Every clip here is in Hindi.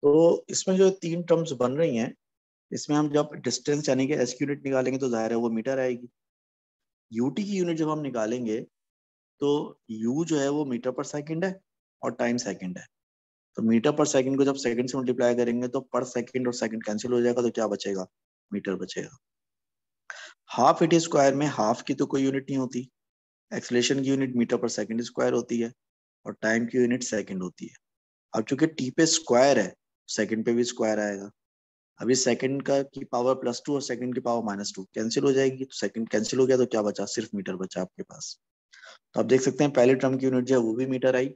तो इसमें जो तीन टर्म्स बन रही हैं, इसमें हम जब डिस्टेंस यानी कि एस की यूनिट निकालेंगे तो जाहिर है वो मीटर आएगी। यूटी की यूनिट जब हम निकालेंगे तो यू जो है वो मीटर पर सेकंड है और टाइम सेकंड है। तो मीटर पर सेकंड को जब सेकंड से मल्टीप्लाई करेंगे तो पर सेकंड और सेकंड कैंसिल हो जाएगा, तो क्या बचेगा, मीटर बचेगा। हाफ एटी स्क्वायर में हाफ की तो कोई यूनिट नहीं होती, एक्सलेशन की यूनिट मीटर पर सेकंड स्क्वायर होती है और टाइम की यूनिट सेकंड होती है। अब चूंकि टी पे स्क्वायर है, सेकंड पे भी स्क्वायर आएगा। अभी सेकंड का की पावर +2 और सेकंड की पावर -2 कैंसिल हो जाएगी, तो सेकंड कैंसिल हो गया तो क्या बचा, सिर्फ मीटर बचा आपके पास। तो आप देख सकते हैं पहले टर्म की यूनिट जो है वो भी मीटर आई,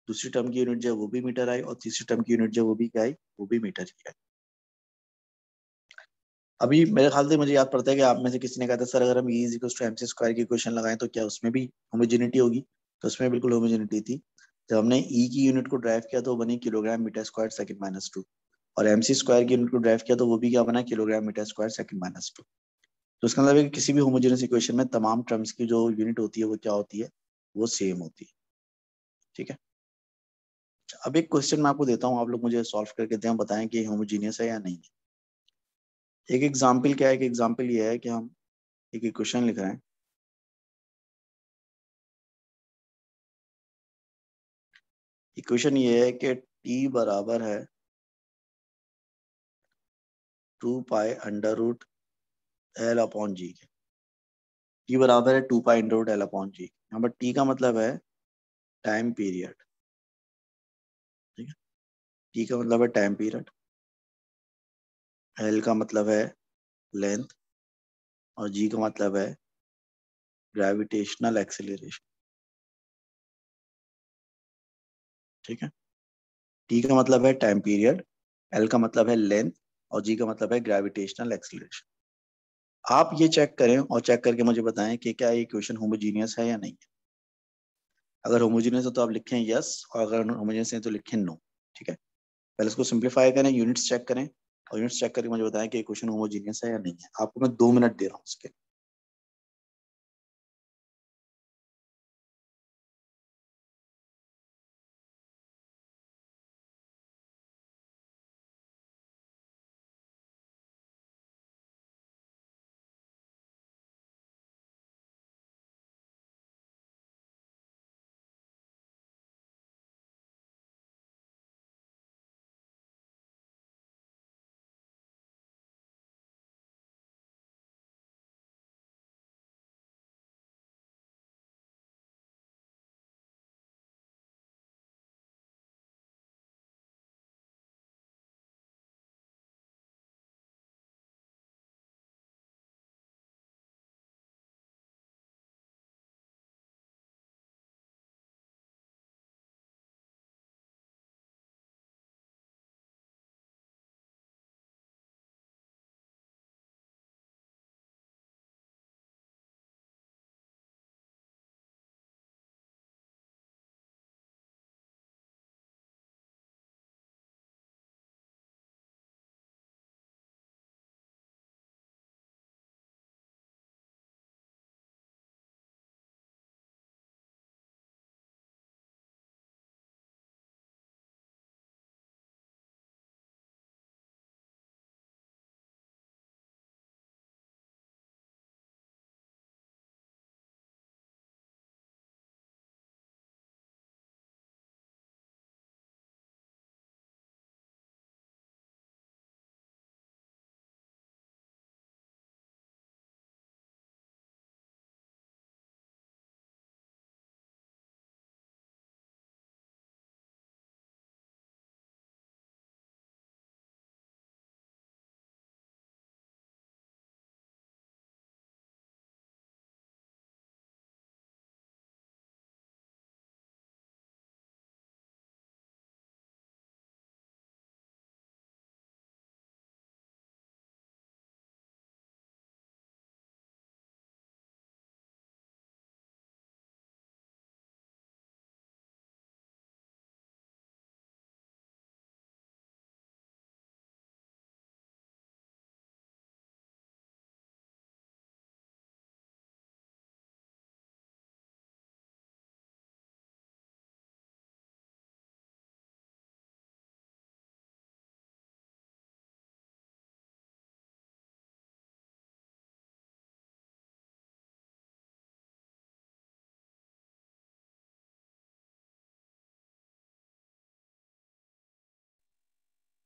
दूसरी टर्म की यूनिट जो है वो भी मीटर आई, और तीसरी टर्म की यूनिट जो है वो भी क्या आई, वो भी मीटर ही आई। अभी मेरे ख्याल से मुझे याद पड़ता है कि आप में से किसी ने कहा था सर अगर हम E = mc स्क्वायर की इक्वेशन लगाएं तो क्या उसमें भी होमोजेनिटी होगी। तो उसमें बिल्कुल होमोजेनिटी थी। जब हमने E की यूनिट को ड्राइव किया तो वो बनी किलोग्राम मीटर स्क्वायर सेकंड -2, और MC स्क्वायर की यूनिट को ड्राइव किया तो वो भी क्या बना, किलोग्राम मीटर स्क्वायर सेकंड -2। तो इसका मतलब है कि किसी भी होमोजेनियस इक्वेशन में तमाम टर्म्स की जो यूनिट होती है वो क्या होती है, वो सेम होती है। ठीक है। अब एक क्वेश्चन मैं आपको देता हूँ, आप लोग मुझे सॉल्व करके दें, बताएं कि होमोजीनियस है या नहीं है। एक एग्जाम्पल क्या है, एक एग्जाम्पल ये है कि हम एक इक्वेशन लिख रहे हैं। इक्वेशन ये है कि t बराबर है 2π√L/g के। t बराबर है 2π√L/g। यहाँ पर t का मतलब है टाइम पीरियड। ठीक है। t का मतलब है टाइम पीरियड, L का मतलब है लेंथ, और g का मतलब है ग्रेविटेशनल एक्सेलरेशन। ठीक है। t का मतलब है टाइम पीरियड, L का मतलब है लेंथ, और g का मतलब है ग्रेविटेशनल एक्सेलरेशन। आप ये चेक करें और चेक करके मुझे बताएं कि क्या ये इक्वेशन होमोजीनियस है या नहीं है। अगर होमोजीनियस है तो आप लिखें यस, और अगर होमोजीनियस है तो लिखें नो। ठीक है। पहले इसको सिंप्लीफाई करें, यूनिट्स चेक करें, और यूनिट्स चेक करके मुझे बताएं कि इक्वेशन होमोजीनियस है या नहीं है। आपको मैं 2 मिनट दे रहा हूँ उसके।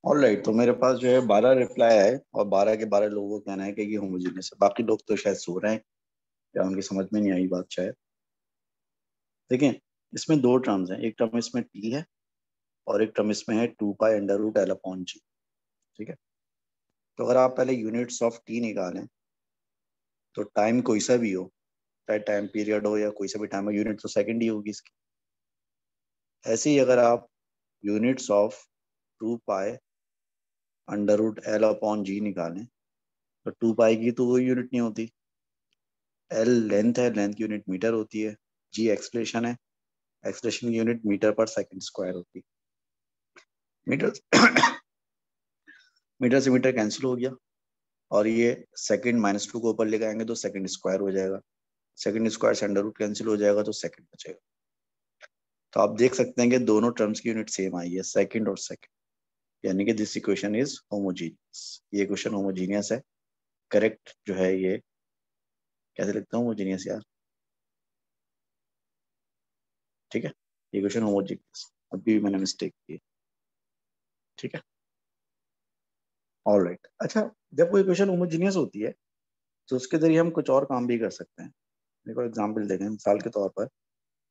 ऑलराइट, तो मेरे पास जो है 12 रिप्लाई है और 12 के 12 लोगों का कहना है कि ये होमोजीनियस है। बाकी लोग तो शायद सो रहे हैं या उनकी समझ में नहीं आई बात शायद। देखें, इसमें दो टर्म्स हैं, एक टर्म इसमें टी है और एक टर्म इसमें है 2 pi under root L upon G. ठीक है, तो अगर आप पहले यूनिट्स ऑफ टी निकालें तो टाइम कोई सा भी हो, चाहे टाइम पीरियड हो या कोई सा भी टाइम हो, यूनिट तो सेकंड ही होगी इसकी। ऐसे ही अगर आप units of 2 pi under root L upon G निकालें तो 2 पाई की तो कोई यूनिट नहीं होती, एल लेंथ है, लेंथ की यूनिट मीटर होती है, जी एक्सलेशन है, एक्सलेशन की यूनिट मीटर पर सेकंड स्क्वायर होती है। मीटर मीटर से मीटर कैंसिल हो गया और ये सेकंड -2 को ऊपर लेके आएंगे तो सेकंड स्क्वायर हो जाएगा, सेकंड स्क्वायर से अंडर रूट कैंसिल हो जाएगा तो सेकंड बचेगा। तो आप देख सकते हैं कि दोनों टर्म्स की यूनिट सेम आई है, सेकंड और सेकंड, यानी कि दिस इक्वेशन इज होमोजीनियस। ये इक्वेशन होमोजीनियस है। करेक्ट जो है ये, कैसे लिखता हूँ होमोजीनियस यार, ठीक है, ये इक्वेशन होमोजीनियस, अभी भी मैंने मिस्टेक की, ठीक है। ऑलराइट, अच्छा, जब कोई इक्वेशन होमोजीनियस होती है तो उसके जरिए हम कुछ और काम भी कर सकते हैं। देखो एग्जाम्पल देखें, मिसाल के तौर पर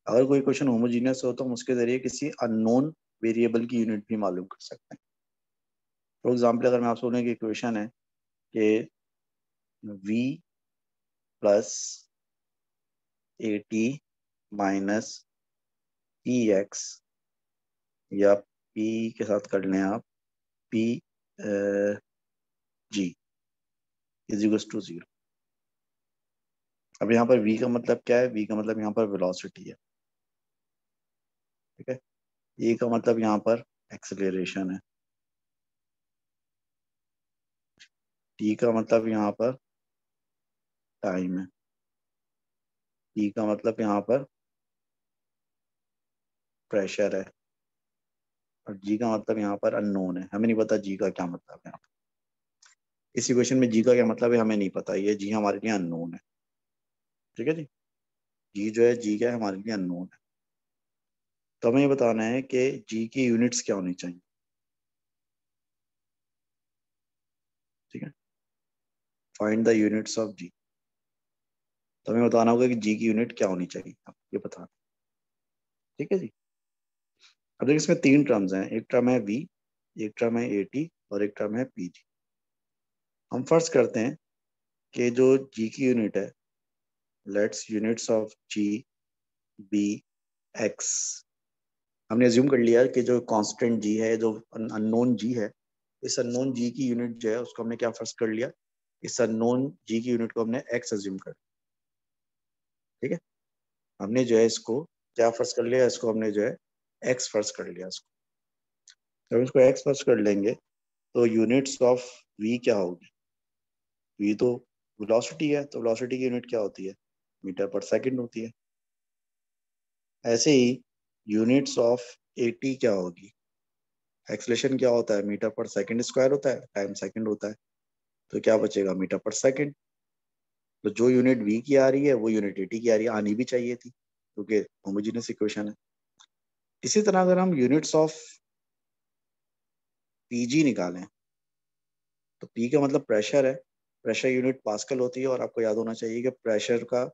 अगर कोई क्वेश्चन होमोजीनियस हो तो हम उसके जरिए किसी अननोन वेरिएबल की यूनिट भी मालूम कर सकते हैं। फॉर एग्जाम्पल, अगर मैं आपसे बोलूँ कि इक्वेशन है कि v plus A T minus P X, या p के साथ कर लें आप p G is equals to 0। अब यहाँ पर v का मतलब क्या है? v का मतलब यहाँ पर वेलोसिटी है, ठीक है। a का मतलब यहाँ पर एक्सेलरेशन है, t का मतलब यहाँ पर टाइम है, p का मतलब यहाँ पर प्रेशर है, और जी का मतलब यहाँ पर अननोन है, हमें नहीं पता जी का क्या मतलब है। इस इक्वेशन में जी का क्या मतलब है हमें नहीं पता, ये जी हमारे लिए अननोन है, ठीक है जी। जी जो है, जी क्या है, हमारे लिए अननोन है। तो हमें ये बताना है कि जी की यूनिट्स क्या होनी चाहिए, ठीक है। फाइंड द यूनिट्स ऑफ जी। तो हमें बताना होगा कि जी की यूनिट क्या होनी चाहिए, आप ये बताना, ठीक है जी। अब देखिए, इसमें तीन टर्म्स हैं, एक टर्म है वी, एक टर्म है ए टी और एक टर्म है पी जी। हम फर्स्ट करते हैं कि जो जी की यूनिट है, let's units of G be X. हमने अज्यूम कर लिया कि जो कांस्टेंट जी है, जो अननोन जी है, इस अननोन जी की यूनिट जो है उसको हमने क्या फर्स्ट कर लिया, इस अननोन जी की यूनिट को हमने एक्स अज्यूम कर, ठीक है। हमने जो है इसको क्या फर्स्ट कर लिया, इसको हमने जो है एक्स फर्स्ट कर लिया इसको। जब इसको एक्स फर्स्ट कर लेंगे तो यूनिट्स ऑफ वी क्या होगी, वी तो वेलोसिटी है, तो वेलोसिटी की यूनिट क्या होती है, मीटर पर सेकंड होती है। ऐसे ही यूनिट्स ऑफ एटी क्या होगी, एक्सलेशन क्या होता है, मीटर पर सेकंड स्क्वायर होता है, टाइम सेकंड होता है, तो क्या बचेगा, मीटर पर सेकंड। तो जो यूनिट वी की आ रही है वो यूनिट एटी की आ रही है, आनी भी चाहिए थी क्योंकि होमोजेनियस इक्वेशन है। इसी तरह अगर हम यूनिट्स ऑफ पीजी निकालें तो पी का मतलब प्रेशर है, प्रेशर यूनिट पास्कल होती है, और आपको याद होना चाहिए कि प्रेशर का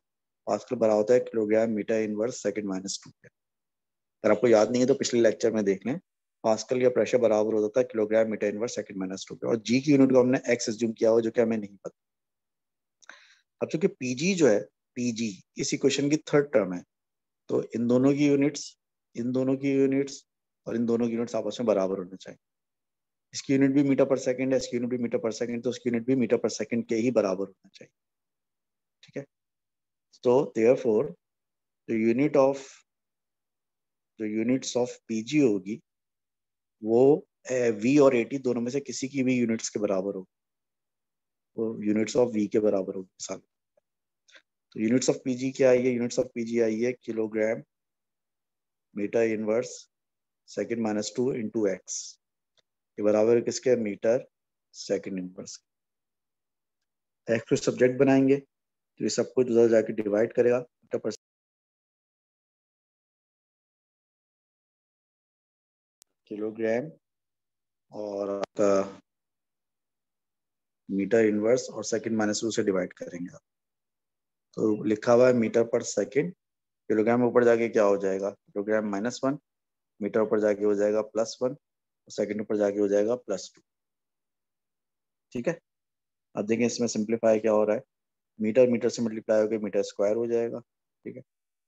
पास्कल बराबर होता है kilogram metre inverse second minus 2 के। अगर आपको याद नहीं है तो पिछले लेक्चर में देख लें, पास्कल या प्रेशर बराबर होता था kilogram metre inverse second minus 2 के, और जी की यूनिट को हमने एक्स एज्यूम किया हुआ जो कि हमें नहीं पता। अब चूंकि पीजी जो है, पीजी इस इक्वेशन की थर्ड टर्म है, तो इन दोनों की यूनिट्स, इन दोनों की यूनिट्स और इन दोनों की यूनिट्स आपस में बराबर होने चाहिए। इसकी यूनिट भी मीटर पर सेकंड है, इसकी यूनिट भी मीटर पर सेकंड, तो इसकी यूनिट भी मीटर पर सेकंड के ही बराबर होना चाहिए, ठीक है। तो देयरफॉर जो यूनिट ऑफ, जो यूनिट्स ऑफ पीजी होगी वो वी और एटी दोनों में से किसी की भी यूनिट्स के बराबर होगी, वो यूनिट्स ऑफ वी के बराबर होगी मिसाल। तो यूनिट्स ऑफ पीजी क्या आई है, यूनिट्स ऑफ पीजी आई है kilogram metre inverse second minus 2 into X, ये बराबर है किसके, मीटर सेकंड इनवर्स। एक्स को सब्जेक्ट बनाएंगे तो ये सब कुछ उधर जाके डिवाइड करेगा, मीटर पर किलोग्राम और आपका मीटर इनवर्स और सेकंड माइनस टू से डिवाइड करेंगे आप। तो लिखा हुआ है मीटर पर सेकंड, किलोग्राम ऊपर जाके क्या हो जाएगा, किलोग्राम -1, मीटर ऊपर जाके हो जाएगा +1, सेकंड ऊपर जाके हो जाएगा +2। ठीक है, अब देखें इसमें सिंप्लीफाई क्या हो रहा है, मीटर मीटर से मल्टीप्लाई होकर मीटर स्क्वायर हो जाएगा। ठीक है,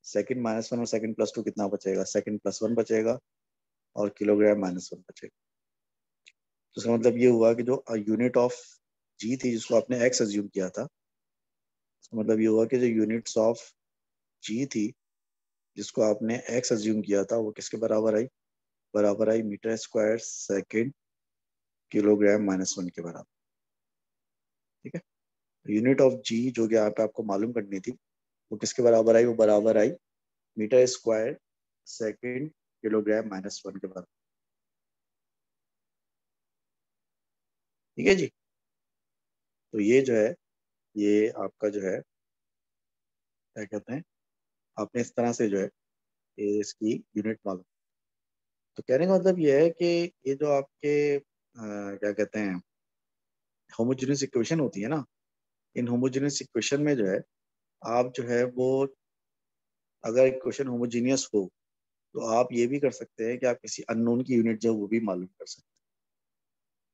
सेकंड -1 और सेकंड +2 कितना बचेगा, सेकंड +1 बचेगा और किलोग्राम -1 बचेगा। तो इसका मतलब ये हुआ कि जो यूनिट ऑफ जी थी जिसको आपने एक्स अज्यूम किया था, इसका मतलब ये हुआ कि जो यूनिट्स ऑफ जी थी जिसको आपने एक्स अज्यूम किया था वो किसके बराबर आई, बराबर आई मीटर स्क्वायर सेकंड किलोग्राम -1 के बराबर। ठीक है, यूनिट ऑफ जी जो कि यहाँ पे आपको मालूम करनी थी वो किसके बराबर आई, वो बराबर आई मीटर स्क्वायर सेकंड किलोग्राम -1 के बराबर। ठीक है जी, तो ये जो है ये आपका जो है क्या कहते हैं, आपने इस तरह से जो है ये इसकी यूनिट मालूम। तो कहने का मतलब ये है कि ये जो आपके क्या कहते हैं होमोजेनियस इक्वेशन होती है ना, इन होमोजेनियस इक्वेशन में जो है आप जो है वो अगर इक्वेशन होमोजीनियस हो तो आप ये भी कर सकते हैं कि आप किसी अननोन की यूनिट जो है वो भी मालूम कर सकते हैं।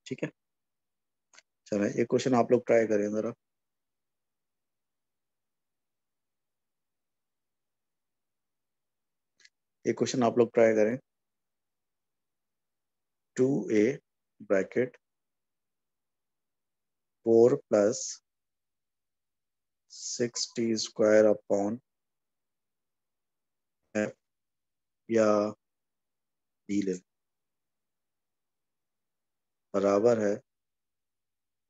ठीक है, चलो एक क्वेश्चन आप लोग ट्राई करें जरा। एक क्वेश्चन आप लोग ट्राई करें, 2a bracket 4 + 6t² upon f या d ले बराबर है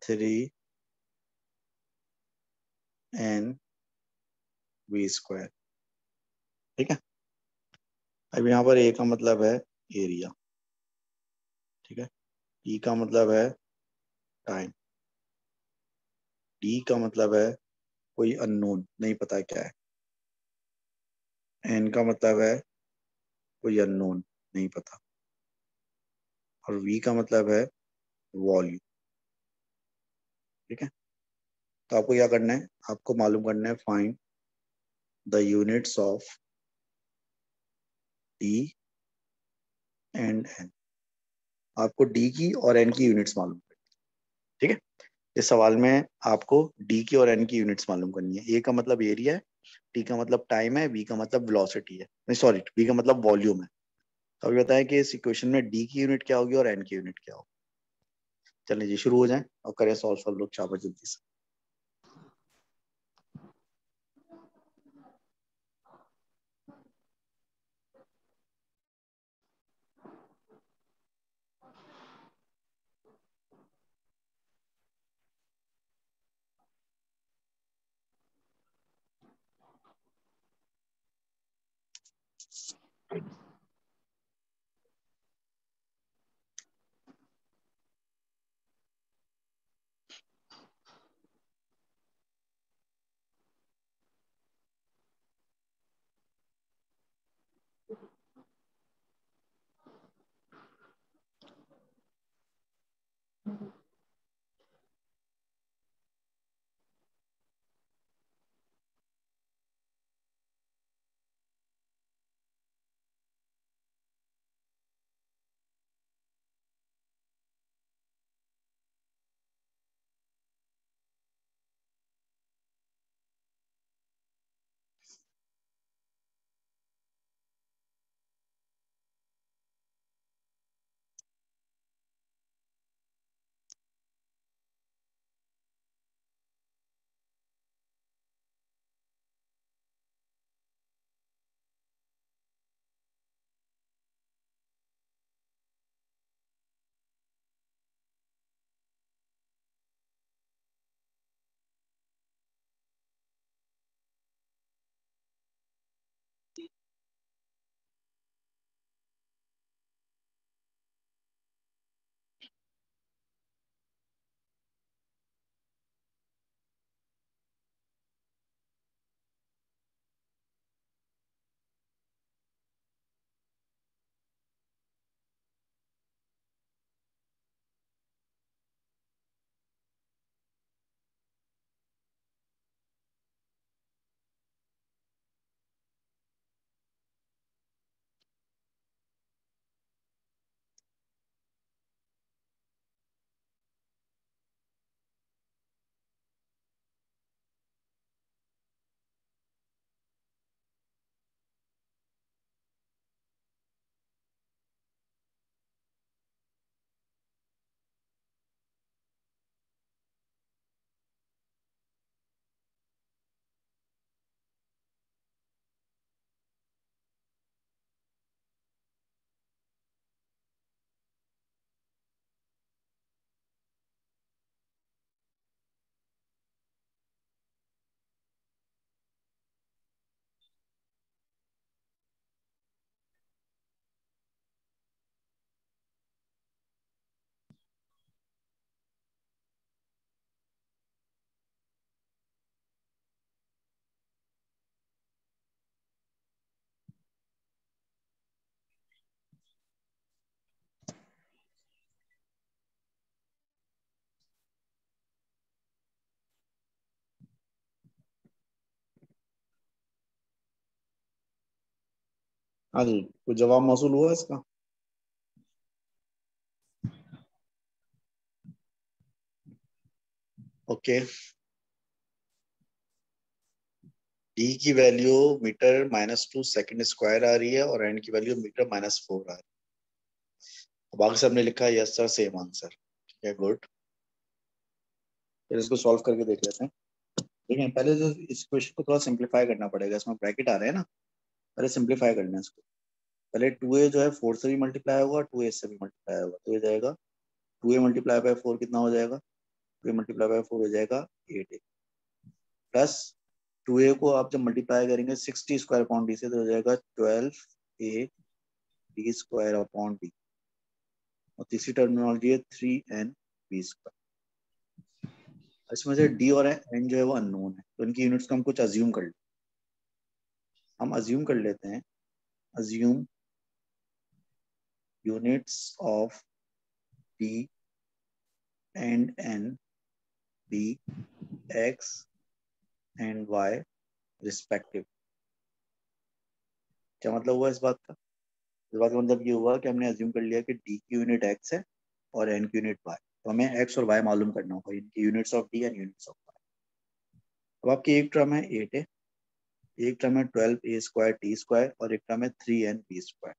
3nv²। ठीक है, अब यहाँ पर a का मतलब है एरिया, ठीक है, e का मतलब है टाइम, d का मतलब है कोई अननोन नहीं पता क्या है, n का मतलब है कोई अननोन नहीं पता, और v का मतलब है वॉल्यूम। ठीक है, तो आपको क्या करना है, आपको मालूम करना है find the units of d and n। आपको d की और n की यूनिट्स मालूम करनी है। ठीक है, इस सवाल में आपको d की और n की यूनिट्स मालूम करनी है। a का मतलब एरिया है, t का मतलब टाइम है, v का मतलब वेलोसिटी है, नहीं सॉरी v का मतलब वॉल्यूम है। तो अभी बताएं कि इस इक्वेशन में d की यूनिट क्या होगी और n की यूनिट क्या होगी। चलिए जी शुरू हो जाए और करें सॉल्व सब लोग चापा जल्दी से। हाँ जी, कोई जवाब मौसूल हुआ इसका? ओके, डी की वैल्यू मीटर -2 सेकंड स्क्वायर आ रही है और एन की वैल्यू मीटर -4 आ रही है। बाकी सबने लिखा है यस सर, सेम आंसर। ठीक है, गुड। फिर इसको सॉल्व करके देख लेते हैं। ठीक है, पहले तो इस क्वेश्चन को थोड़ा सिंप्लीफाई करना पड़ेगा, इसमें ब्रैकेट आ रहे हैं ना, पहले सिंप्लीफाई करना है इसको। पहले 2a जो है 4 से भी मल्टीप्लाई होगा, 2a से भी मल्टीप्लाई होगा, तो ये जाएगा 2a मल्टीप्लाई बाय 4 कितना हो जाएगा, 2a मल्टीप्लाई बाय 4 हो जाएगा 8a, प्लस 2a को आप जब मल्टीप्लाई करेंगे 60 स्क्वायर अपॉन डी से, तो हो जाएगा 12a D square upon D, और तीसरी टर्मिनोलॉजी है 3n b स्क्वायर। इसमें से डी और एन जो है वो अननोन है, तो इनकी यूनिट्स को हम कुछ अज्यूम कर लेते हैं। हम अज्यूम कर लेते हैं, assume units of D and N be X and Y respective. क्या मतलब हुआ इस बात का? इस बात का मतलब ये हुआ कि हमने अज्यूम कर लिया कि डी की यूनिट एक्स है और एन की यूनिट वाई, तो हमें एक्स और वाई मालूम करना होगा, इनकी units of D and units of Y. अब आपकी एक टर्म है 8 है, एक टर्म है 12a स्क्वायर टी स्क्वायर, और एक टर्म है 3n b स्क्वायर।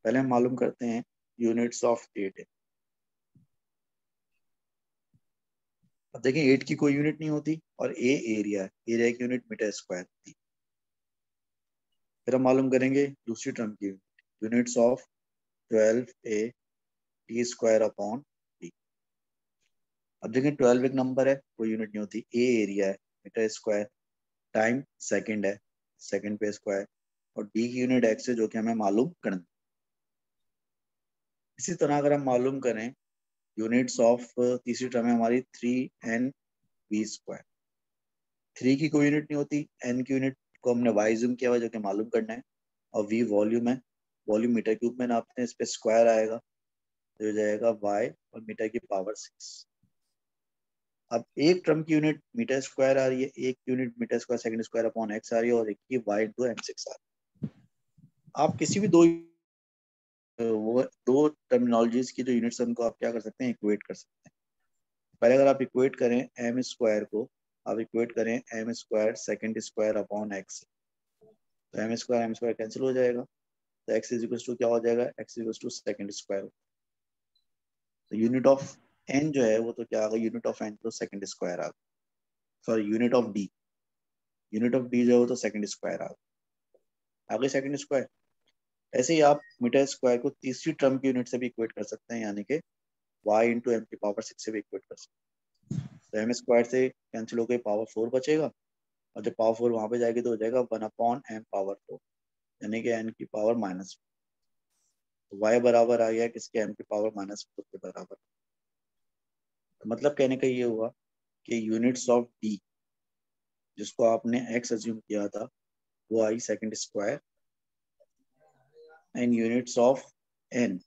पहले हम मालूम करते हैं यूनिट्स ऑफ 8 है। अब देखें 8 की कोई यूनिट नहीं होती, और ए एरिया है, एरिया की यूनिट मीटर स्क्वायर होती है। फिर हम मालूम करेंगे दूसरी टर्म की units of 12a T square upon T. अब देखें 12 एक नंबर है, कोई यूनिट नहीं होती, ए एरिया है, मीटर स्क्वायर, टाइम सेकंड है, सेकंड पे स्क्वायर, और डी की यूनिट एक्स है जो कि हमें मालूम करना। इसी तरह अगर हम मालूम करें यूनिट्स ऑफ तीसरी टर्म है हमारी 3n b स्क्वायर। 3 की कोई यूनिट नहीं होती, n की यूनिट को हमने y जूम किया हुआ जो कि मालूम करना है, और v वॉल्यूम है, वॉल्यूम मीटर क्यूब में नापते हैं, इस पे स्क्वायर आएगा, तो हो जाएगा y और मीटर की पावर 6। अब एक टर्म की यूनिट मीटर स्क्वायर आ रही है, एक unit metre square second square upon X आ रही है, और एक की y इंटू m6 आ रही है। आप किसी भी दो वो दो टर्मिनोलॉजीज की जो यूनिट्स है उनको आप क्या कर सकते हैं, इक्वेट कर सकते हैं। पहले अगर आप इक्वेट करें एम स्क्वायर को, आप इक्वेट करें M square second square upon X, तो एम स्क्वायर कैंसिल हो जाएगा, तो एक्स इज इक्वल टू क्या हो जाएगा, X is equal to second square. तो यूनिट ऑफ एन जो है वो तो क्या आ गया, यूनिट ऑफ एन तो सेकेंड स्क्वायर आ गया, sorry unit of D, unit of D जो है वो तो सेकेंड स्क्वायर आ गया, आगे सेकेंड स्क्वायर। ऐसे ही आप मीटर स्क्वायर को तीसरी टर्म की यूनिट से भी इक्वेट कर सकते हैं, यानी कि वाई इंटू एम की पावर 6 से भी इक्वेट कर सकते हैं। तो एम स्क्वायर से कैंसिल होकर पावर 4 बचेगा, और जब पावर 4 वहां पे जाएगी तो हो जाएगा 1/m पावर 4, यानी कि n की पावर -4। तो y बराबर आ गया किसके, m की पावर -4 के बराबर। तो मतलब कहने का ये हुआ कि यूनिट्स ऑफ d जिसको आपने x अज्यूम किया था वो I second square, and units of n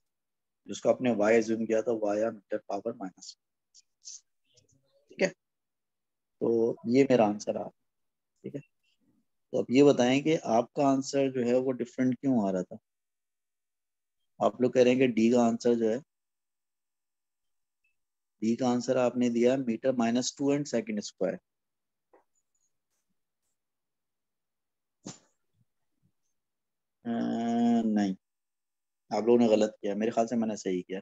जिसको आपने y अज्यूम किया था वो आया मीटर पावर -4। ठीक है, तो ये मेरा आंसर आ। ठीक है, तो अब ये बताएं कि आपका आंसर जो है वो डिफरेंट क्यों आ रहा था। आप लोग कह रहे हैं कि डी का आंसर जो है, डी का आंसर आपने दिया मीटर -2 एंड सेकंड स्क्वायर। नहीं, आप लोगों ने गलत किया, मेरे ख्याल से मैंने सही किया।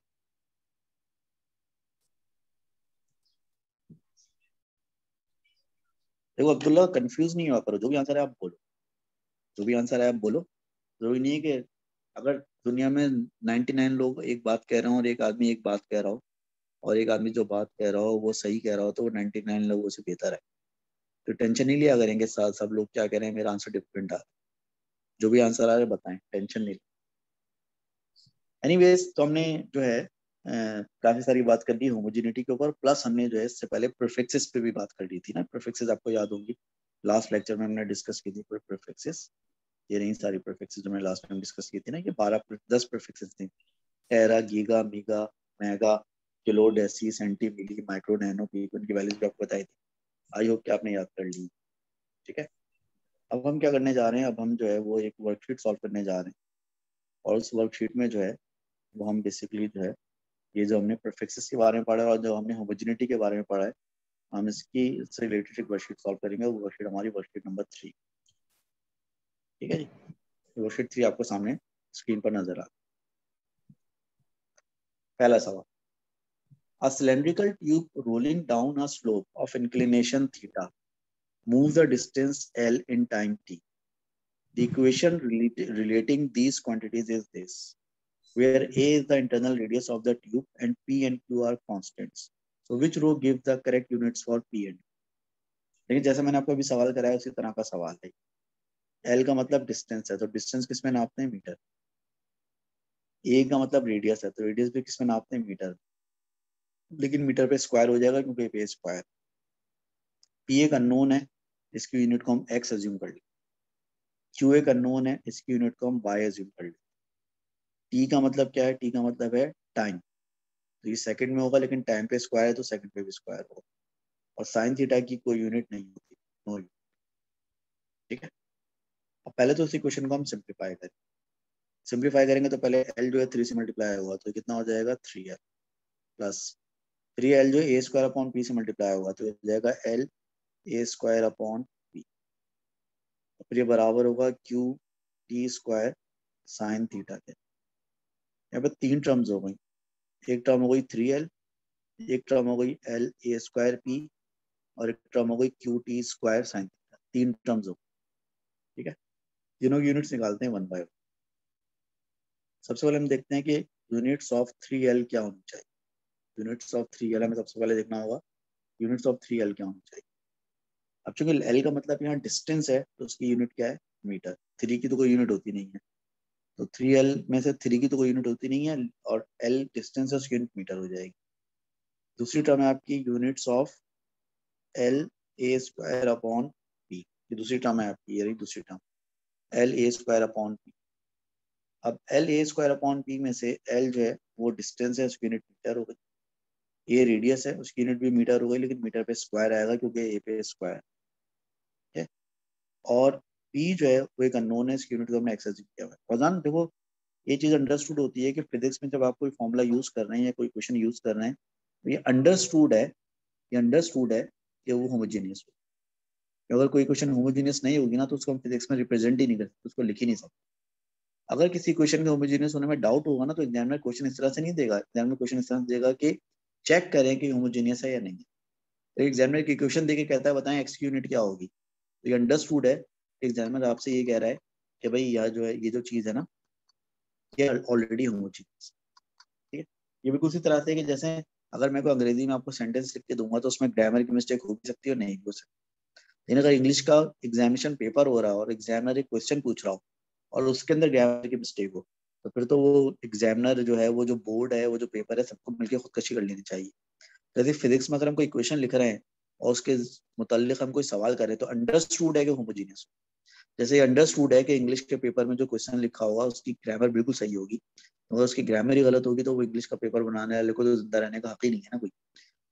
देखो अब्दुल्ला, कंफ्यूज नहीं हुआ करो, जो भी आंसर है आप बोलो, जो भी आंसर है आप बोलो। जरूरी नहीं है कि अगर दुनिया में 99 लोग एक बात कह रहे हो और एक आदमी एक बात कह रहा हो, और एक आदमी जो बात कह रहा हो वो सही कह रहा हो, तो वो 99 लोगों से बेहतर है। तो टेंशन नहीं लिया करेंगे साथ सब लोग क्या कह रहे हैं, मेरा आंसर डिफरेंट आ रहा है। जो भी आंसर आ रहा है बताएं, टेंशन नहीं। एनीवेज, तो हमने जो है काफी सारी बात कर ली होमोजेनिटी के ऊपर, प्लस हमने जो है इससे पहले प्रीफिक्सेस पे भी बात कर ली थी ना। प्रीफिक्सेस आपको याद होंगी, लास्ट लेक्चर में हमने डिस्कस की थी प्रीफिक्सेस। ये नहीं सारी प्रीफिक्सेस जो मैंने लास्ट टाइम डिस्कस की थी ना, ये 10 प्रीफिक्सेस थी। टेरा, giga, मीगा, mega, kilo, deci, senti, मिली, माइक्रो, नैनो, पीक, उनकी वैल्यूज भी आपको बताई थी। आई होप कि आपने याद कर ली। ठीक है, अब हम क्या करने जा रहे हैं, अब हम जो है वो एक वर्कशीट सॉल्व करने जा रहे हैं, और उस वर्कशीट में जो है वो हम बेसिकली जो है ये जो हमने प्रीफिक्सेस के बारे में पढ़ा है और जो हमने होमोजेनिटी के बारे में पढ़ा है, हम इसकी इससे रिलेटेड एक वर्कशीट सॉल्व करेंगे। वो वर्कशीट हमारी वर्कशीट नंबर 3। ठीक है जी, वर्कशीट 3 आपको सामने स्क्रीन पर नजर आ रहा है। पहला सवाल, a cylindrical tube rolling down a slope of inclination theta moves the distance L in time t. The equation relating these quantities is this, where A is the internal radius of the tube and P and Q are constants. So which row gives the correct units for P and Q? लेकिन जैसे मैंने आपको अभी सवाल कराया उसी तरह का सवाल है। L का मतलब डिस्टेंस है, तो डिस्टेंस किस में नापते हैं? मीटर। A का मतलब रेडियस है, तो रेडियस भी किस में नापते हैं? मीटर। लेकिन मीटर पे स्क्वायर हो जाएगा क्योंकि पे स्क्वायर। P एक अननोन है, इसकी यूनिट को हम x अज्यूम कर लें। Q एक अननोन है, इसकी यूनिट को हम y अज्यूम कर लें। T का मतलब क्या है? T का मतलब है टाइम, तो ये सेकंड में होगा, लेकिन टाइम पे स्क्वायर है तो सेकंड पे भी स्क्वायर होगा। और साइन थीटा की कोई यूनिट नहीं होती, नो यूनिट। ठीक है, अब पहले तो इसी क्वेश्चन को हम सिंप्लीफाई करें। सिंप्लीफाई करेंगे तो पहले एल जो है 3 से मल्टीप्लाई होगा, तो कितना हो जाएगा? 3L प्लस 3L जो ए स्क्वायर अपॉन पी से मल्टीप्लाई होगा, तो हो जाएगा L ए स्क्वायर अपॉन पी। फिर ये बराबर होगा Q T square sine theta के। यहाँ पे 3 टर्म्स हो गई, एक टर्म हो गई 3L, एक टर्म हो गई L ए स्क्वायर पी, और एक टर्म हो गई Q T square sine theta. 3 terms हो गई। ठीक है, तीनों की यूनिट्स निकालते हैं 1/1। सबसे पहले हम देखते हैं कि यूनिट्स ऑफ 3L क्या होनी चाहिए। यूनिट्स ऑफ 3L हमें सबसे पहले देखना होगा, यूनिट्स ऑफ 3L क्या होनी चाहिए। अब चूंकि L का मतलब यहाँ डिस्टेंस है, तो उसकी यूनिट क्या है? मीटर। 3 की तो कोई यूनिट होती नहीं है, तो 3L में से 3 की तो कोई यूनिट होती नहीं है, और L डिस्टेंस है, उसकी यूनिट मीटर हो जाएगी। दूसरी टर्म है आपकी units of L A square upon P. ये दूसरी टर्म है आपकी, ये रही दूसरी टर्म, L ए स्क्वायर अपॉन पी। अब L ए स्क्वायर अपॉन पी में से L जो है वो डिस्टेंस है, उसकी यूनिट मीटर हो गई। ये रेडियस है, उसकी यूनिट भी मीटर हो गई, लेकिन मीटर पे स्क्वायर आएगा क्योंकि ए पे स्क्वायर है। और पी जो है वो एक अननोन है, इसकी यूनिट को हमने एक्सेस किया हुआ है। फरजान देखो, ये चीज अंडरस्टूड होती है कि फिजिक्स में जब आप कोई फॉर्मूला यूज कर रहे हैं या कोई क्वेश्चन यूज कर रहे हैं, तो ये अंडरस्टूड है, ये अंडरस्टूड है कि वो होमोजीनियस हो। अगर कोई क्वेश्चन होमोजीनियस नहीं होगी ना, तो उसको हम फिजिक्स में रिप्रेजेंट ही नहीं कर सकते, उसको लिख ही नहीं सकते। अगर किसी क्वेश्चन के होमोजीनियस होने में डाउट होगा ना, तो एग्जामिनर क्वेश्चन इस तरह से नहीं देगा। एग्जामिनर क्वेश्चन इस तरह से देगा कि चेक करें कि होमोजीनियस है या नहीं है। तो एग्जामिनर की क्वेश्चन देके कहता है बताएं एक्स की यूनिट क्या होगी, तो ये अंडरस्टूड है। एग्जामिनर आपसे ये कह रहा है कि भाई यह जो है, ये जो चीज है ना, ये ऑलरेडी होमोजीनियस। ठीक है, ये बिल्कुल उसी तरह से है कि जैसे अगर मैं कोई अंग्रेजी में आपको सेंटेंस लिख के दूंगा, तो उसमें ग्रामर की मिस्टेक हो भी सकती है और नहीं भी हो सकती। लेकिन अगर इंग्लिश का एग्जामिनेशन पेपर हो रहा है और एग्जामिनर एक क्वेश्चन पूछ रहा हो और उसके अंदर ग्रामर की मिस्टेक हो, तो फिर तो वो एग्जामिनर जो है, वो जो बोर्ड है, वो जो पेपर है, सबको मिलकर खुदकशी कर लेनी चाहिए। जैसे फिजिक्स में अगर हम कोई क्वेश्चन लिख रहे हैं और उसके मुताल्लिक हम कोई सवाल करें, तो अंडरस्टूड है कि होमोजीनियस। जैसे अंडरस्टूड है कि इंग्लिश के पेपर में जो क्वेश्चन लिखा होगा उसकी ग्रामर बिल्कुल सही होगी। अगर उसकी ग्रामर ही गलत होगी तो वो इंग्लिश का पेपर बनाने वाले को तो जिंदा रहने का हक ही नहीं है ना कोई।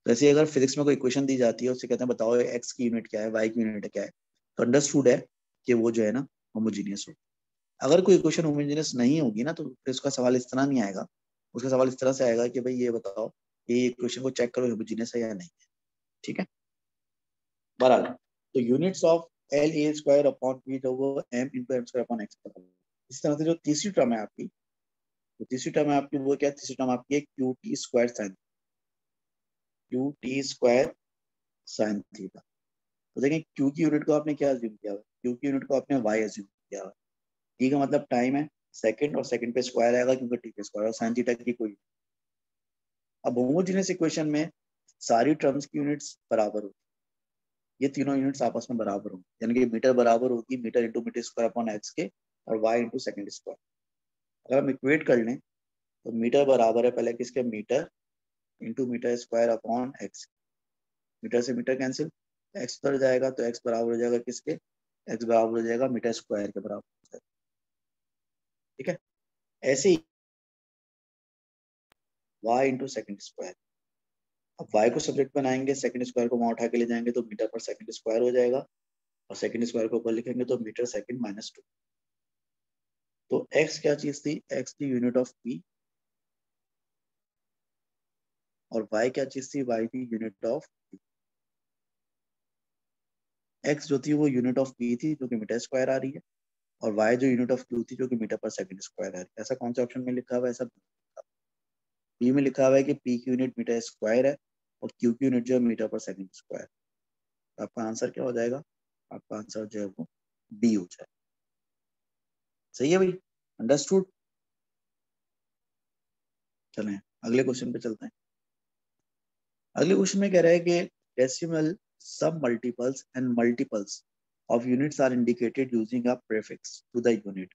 तो ऐसे अगर फिजिक्स में कोई क्वेश्चन दी जाती है, उससे कहते हैं बताओ एक्स की यूनिट क्या है, वाई की यूनिट क्या है, तो अंडरस्टूड है कि वो जो है ना होमोजीनियस हो। अगर कोई क्वेश्चन होमोजीनियस नहीं होगी ना, तो फिर उसका सवाल इस तरह नहीं आएगा। उसका सवाल इस तरह से आएगा कि भाई ये बताओ, ये क्वेश्चन को चेक करो होमोजीनियस है या नहीं। ठीक है, बराबर। तो units of L A square upon P जो वो M into M square upon X. इस तरह से जो तीसरी टर्म है आपकी, तो तीसरी टर्म है आपकी वो क्या है? तीसरी टर्म आपकी है Q T square sine, Q T square sine theta. तो देखें क्यू की यूनिट को आपने क्या अज्यूम किया हुआ है? क्यू की यूनिट को आपने वाई अज्यूम किया हुआ है। टी का मतलब टाइम है, सेकंड, और सेकंड पे स्क्वायर आएगा क्योंकि टी पे स्क्वायर, और साइन थीटा की कोई। अब होमोजेनियस इक्वेशन में सारी टर्म्स की यूनिट्स बराबर होती है, ये तीनों यूनिट्स आपस में बराबर होंगी, यानी कि मीटर बराबर होगी metre into metre square upon X के, और वाई इंटू सेकंड स्क्वायर। अगर हम इक्वेट कर लें तो मीटर बराबर है पहले किसके? Metre into metre square upon X. Metre से मीटर कैंसिल, एक्स उधर जाएगा तो एक्स बराबर हो जाएगा किसके? एक्स बराबर हो जाएगा मीटर स्क्वायर के बराबर हो जाएगा। ठीक है, ऐसे ही वाई इंटू सेकंड स्क्वायर। अब वाई को सब्जेक्ट बनाएंगे, सेकंड स्क्वायर को वहां उठा के ले जाएंगे, तो मीटर पर सेकंड स्क्वायर हो जाएगा। और सेकंड स्क्वायर को ऊपर लिखेंगे तो मीटर सेकंड माइनस 2। तो x क्या चीज थी? x की यूनिट ऑफ p, और y क्या चीज थी? y की यूनिट ऑफ p। x जो थी वो यूनिट ऑफ p थी जो कि मीटर स्क्वायर आ रही है, और y जो यूनिट ऑफ q थी जो कि मीटर पर सेकंड स्क्वायर आ रही है। ऐसा कौन से ऑप्शन में लिखा हुआ है? ऐसा बी में लिखा हुआ है कि p की यूनिट मीटर स्क्वायर है और q की यूनिट जो है मीटर पर सेकंड स्क्वायर। तो आपका आंसर क्या हो जाएगा? आपका आंसर जो है वो बी हो जाएगा। सही है भाई, अंडरस्टूड। चलें अगले क्वेश्चन पे चलते हैं। अगले क्वेश्चन में कह रहा है कि डेसिमल सब multiples and multiples of units are indicated using a prefix to the unit.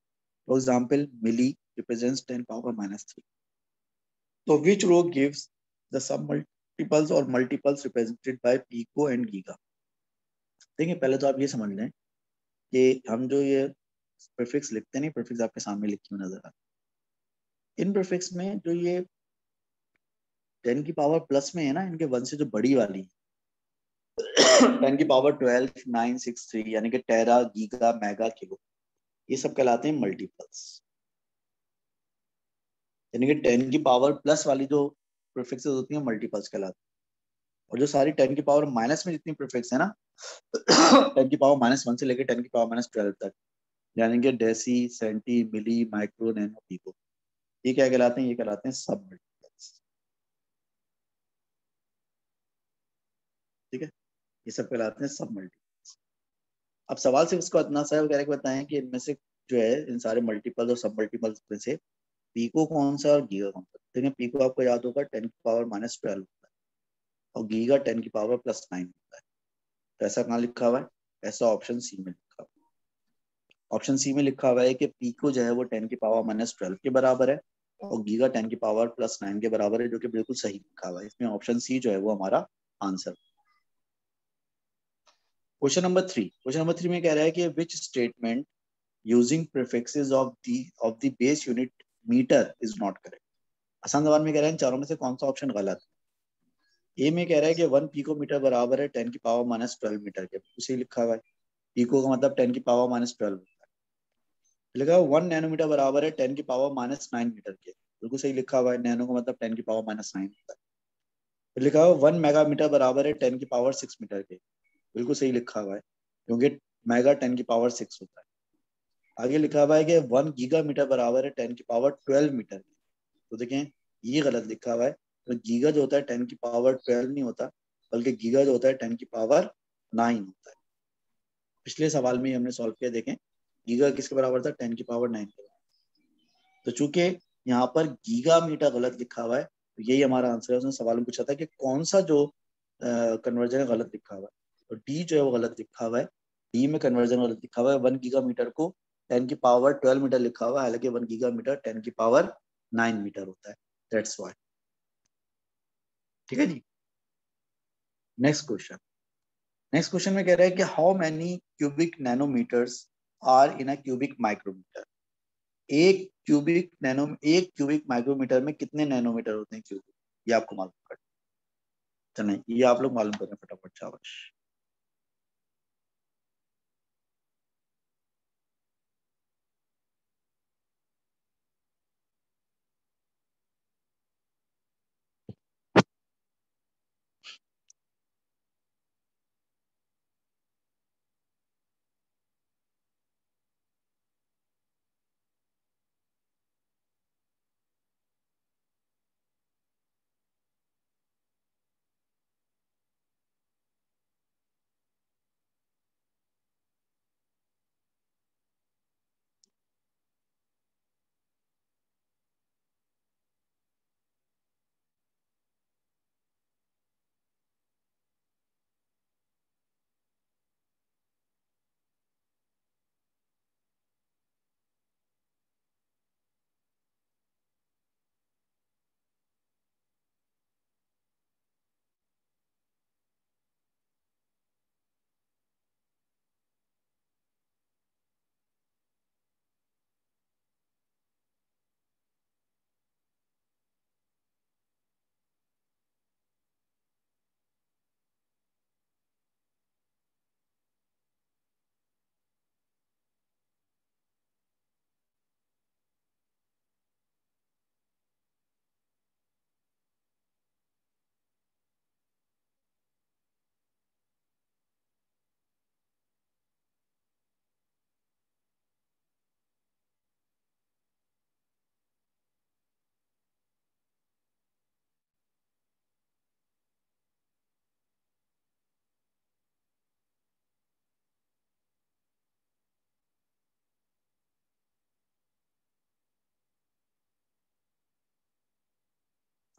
For example, milli represents 10 power minus 3. So which row gives the sub multiples or multiples represented by pico and giga? देखिए पहले तो आप ये समझ लें कि हम जो ये प्रीफिक्स लिखते हैं, प्रीफिक्स आपके सामने लिखी हुई नजर आ, इन प्रीफिक्स में जो ये 10 की पावर प्लस में है ना, इनके 1 से जो बड़ी वाली 10 की पावर 12, 9, 6, 3 यानी कि टेरा, गीगा, मेगा, किलो, ये सब कहलाते हैं मल्टीपल्स। यानी कि 10 की पावर प्लस वाली जो प्रीफिक्सेस होती हैं मल्टीपल्स कहलाती हैं, और जो सारी 10 की पावर माइनस में जितनी प्रीफिक्स है ना 10 की पावर -1 से लेकर 10 की पावर -12 तक, यानी कि डेसी, सेंटी, मिली, माइक्रो, नैनो, पीको, ये क्या कहलाते हैं? ये कहलाते हैं सब मल्टीपल्स। ठीक है, ये सब कहलाते हैं सब मल्टीपल्स। अब सवाल सिर्फ इसको इतना सा है, वो कह रहे कि बताएं कि इनमें से जो है इन सारे मल्टीपल और सब मल्टीपल्स में से पीको कौन सा और गीगा कौन सा। देखिए पीको आपको याद होगा 10 की पावर -12 होता है, और गीगा 10 की पावर +9 होता है। तो ऐसा कहाँ लिखा हुआ है? ऐसा ऑप्शन सी में लिखा हुआ है। ऑप्शन सी में लिखा हुआ है कि पीको जो है वो 10 की पावर -12 के बराबर है, और गीगा 10 की पावर +9 के बराबर है, जो कि बिल्कुल सही लिखा हुआ है। इसमें ऑप्शन सी जो है वो हमारा आंसर। क्वेश्चन नंबर 3 में कह रहा है कि which statement using prefixes of the base unit metre is not correct. आसान जबान में कह रहा है इन चारों में से कौन सा ऑप्शन गलत है? ए में कह रहा है कि 1 पीको मीटर बराबर है 10 की पावर -12 मीटर के, उसे लिखा हुआ है। पीको का मतलब 10 की पावर -12 होता है। लिखा हुआ 1 नैनोमीटर बराबर है 10 की पावर -9 मीटर के, बिल्कुल सही लिखा हुआ है। नैनो का मतलब 10 की पावर -9 होता है। फिर लिखा हुआ 1 मेगामीटर बराबर है 10 की पावर 6 मीटर के, बिल्कुल सही लिखा हुआ है, क्योंकि मेगा 10 की पावर 6 होता है। आगे लिखा हुआ है कि 1 गीगा मीटर बराबर है 10 की पावर 12 मीटर के, तो देखें ये गलत लिखा हुआ है। तो गीगा जो होता है 10 की पावर 12 नहीं होता, बल्कि गीगा जो होता है 10 की पावर 9 होता है। पिछले सवाल में ही हमने सॉल्व किया, देखें गीगा किसके बराबर था? 10 की पावर 9 के बराबर। तो चूंकि यहाँ पर गीगा मीटर गलत लिखा हुआ है, तो यही हमारा आंसर है। उसने सवाल में पूछा था कि कौन सा जो कन्वर्जन है गलत लिखा हुआ है, तो डी जो है वो गलत लिखा हुआ है। डी में कन्वर्जन गलत लिखा हुआ है। 1 गीगा मीटर को 10 की पावर 12 मीटर लिखा हुआ है, हालांकि 1 गीगा मीटर 10 की पावर 9 मीटर होता है। That's why. ठीक है जी। Next question. नेक्स्ट क्वेश्चन में कह रहा है कि how many cubic nanometres are in a cubic micrometre. एक क्यूबिक माइक्रोमीटर में कितने नैनोमीटर होते हैं क्यूबिक, ये आपको मालूम कर। चलें ये आप लोग मालूम करें फटाफट, शाबाश।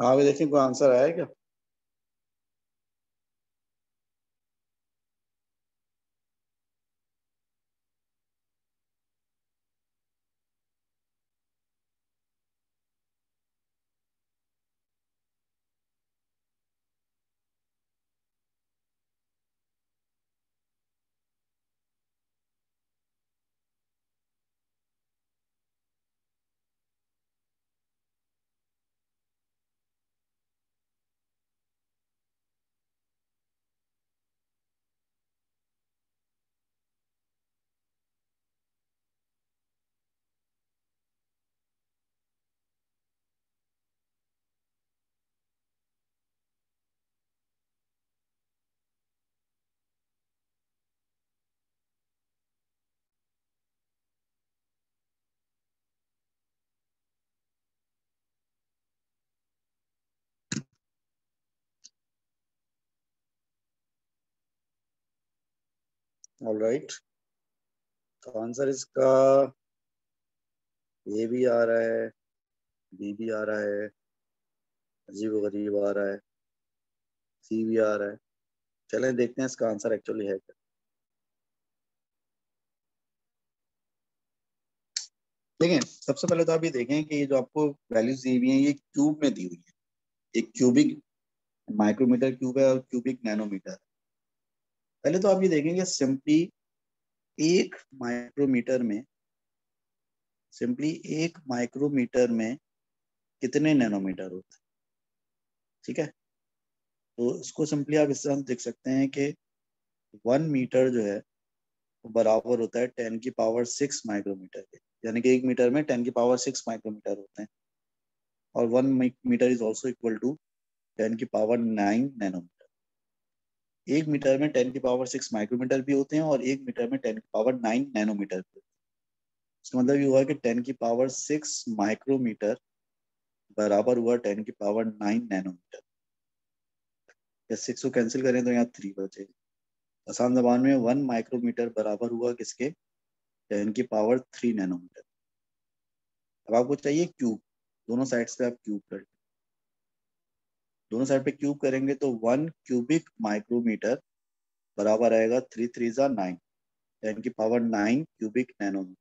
हाँ भी देखिए कोई आंसर आया क्या? ऑलराइट, तो आंसर इसका ए भी आ रहा है, बी भी आ रहा है, अजीब गरीब आ रहा है, सी भी आ रहा है। चलें देखते हैं इसका आंसर एक्चुअली है क्या। देखें, सबसे पहले तो आप ये देखें कि ये जो आपको वैल्यूज दी हुई हैं ये क्यूब में दी हुई है। एक क्यूबिक माइक्रोमीटर क्यूब है और क्यूबिक नैनोमीटर। पहले तो आप ये देखेंगे सिंपली एक माइक्रोमीटर में सिंपली एक माइक्रोमीटर में कितने नैनोमीटर होते हैं। ठीक है, तो इसको सिंपली आप इस तरह देख सकते हैं कि 1 मीटर जो है वो बराबर होता है 10⁶ माइक्रोमीटर के। यानी कि 1 मीटर में 10⁶ माइक्रोमीटर होते हैं। और 1 metre is also equal to 10⁹ nanometre. 1 metre में 10⁶ माइक्रोमीटर भी होते हैं और 1 मीटर में 10⁹ नैनोमीटर भी होते हैं। इसका मतलब ये हुआ कि 10⁶ माइक्रोमीटर बराबर हुआ 10⁹ नैनोमीटर। या 6 को कैंसिल करें तो यहाँ 3 बचे। आसान जबान में 1 माइक्रोमीटर बराबर हुआ किसके? 10⁻³ नैनोमीटर। अब आपको चाहिए क्यूब। दोनों साइड से आप क्यूब कर, दोनों साइड पे क्यूब करेंगे तो 1 क्यूबिक माइक्रोमीटर बराबर आएगा 3 3 9, 10⁹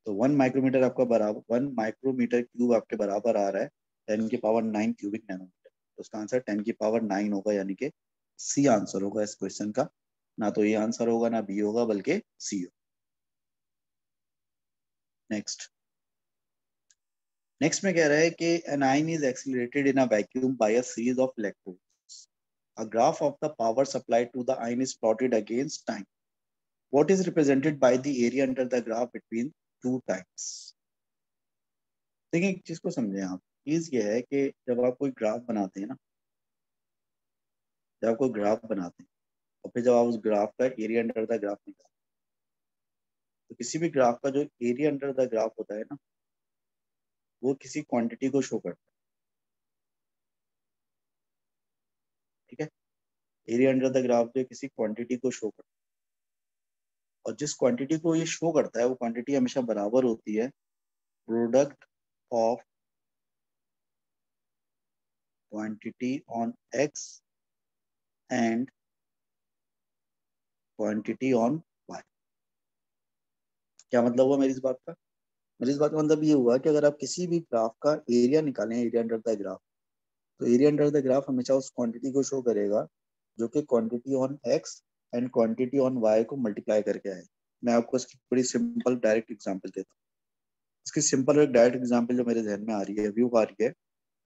तो 1 माइक्रोमीटर आपका बराबर 1 माइक्रोमीटर क्यूब आपके बराबर आ रहा है 10⁹ तो उसका आंसर 10⁹ होगा, यानी कि सी आंसर होगा इस क्वेश्चन का। ना तो ये आंसर होगा ना बी होगा, बल्कि सी होगा। नेक्स्ट नेक्स्ट में कह रहा है कि an ion is accelerated in a vacuum by a series of electrons. A graph of the power supply to the ion is plotted against time. What is represented by the area under the graph between two times. देखिए एक चीज को समझें आप। चीज ये है कि जब आप कोई ग्राफ बनाते हैं ना, जब आप कोई ग्राफ बनाते हैं और फिर जब आप उस ग्राफ का एरिया अंडर द ग्राफ निकालते हैं, तो किसी भी ग्राफ का जो एरिया अंडर द ग्राफ होता है ना, वो किसी क्वांटिटी को शो करता है। ठीक है, एरिया अंडर द ग्राफ जो किसी क्वांटिटी को शो करता है, और जिस क्वांटिटी को ये शो करता है वो क्वांटिटी हमेशा बराबर होती है product of quantity on X and quantity on Y. क्या मतलब हुआ मेरी इस बात का? मेरी इस बात का मतलब ये हुआ कि अगर आप किसी भी ग्राफ का एरिया निकालें, एरिया अंडर द ग्राफ, तो एरिया अंडर द ग्राफ हमेशा उस क्वांटिटी को शो करेगा जो कि quantity on X and quantity on Y को मल्टीप्लाई करके आए। मैं आपको इसकी बड़ी सिंपल डायरेक्ट एग्जांपल देता हूँ। इसकी सिंपल और डायरेक्ट एग्जांपल जो मेरे जहन में आ रही है, व्यू आ रही है,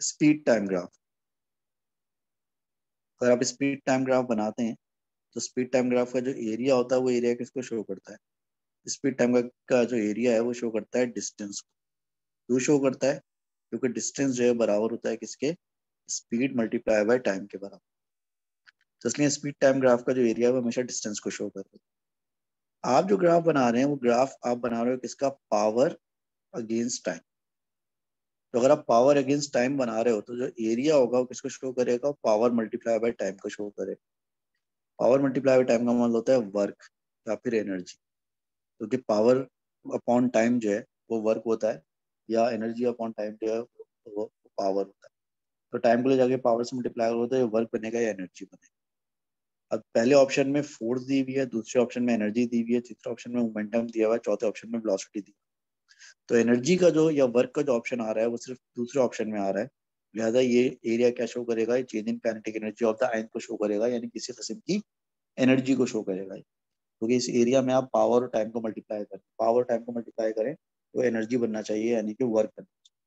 स्पीड टाइम ग्राफ। अगर आप स्पीड टाइम ग्राफ बनाते हैं तो स्पीड टाइम ग्राफ का जो एरिया होता है वो एरिया किसको शो करता है? स्पीड टाइम का जो एरिया है वो शो करता है डिस्टेंस को। क्यों शो करता है? क्योंकि डिस्टेंस जो है बराबर होता है किसके? स्पीड मल्टीप्लाई बाय टाइम के बराबर। तो इसलिए स्पीड टाइम ग्राफ का जो एरिया है वो हमेशा डिस्टेंस को शो करता है। आप जो ग्राफ बना रहे हैं वो ग्राफ आप बना रहे हो किसका? Power against time. तो अगर आप पावर अगेंस्ट टाइम बना रहे हो तो जो एरिया होगा वो किसको शो करेगा? पावर मल्टीप्लाई बाय टाइम को शो करेगा। पावर मल्टीप्लाई बाय टाइम का मतलब होता है वर्क या फिर एनर्जी। क्योंकि पावर अपॉन टाइम जो है वो वर्क होता है, या एनर्जी अपॉन टाइम जो है वो पावर होता है। तो टाइम को ले जाके पावर से मल्टीप्लाई करो तो ये वर्क बनेगा या एनर्जी बनेगा। अब पहले ऑप्शन में फोर्स दी हुई है, दूसरे ऑप्शन में एनर्जी दी हुई है, तीसरे ऑप्शन में मोमेंटम दिया हुआ है, चौथे ऑप्शन में वेलोसिटी दी। तो एनर्जी का जो या वर्क का जो ऑप्शन आ रहा है वो सिर्फ दूसरे ऑप्शन में आ रहा है, लिहाजा ये एरिया क्या शो करेगा, ये change in kinetic energy of the ion को शो करेगा, यानी किसी किस्म की एनर्जी को शो करेगा। क्योंकि इस एरिया में आप पावर और टाइम को मल्टीप्लाई करें, पावर टाइम को मल्टीप्लाई करें तो एनर्जी बनना चाहिए, यानी कि वर्क बनना चाहिए।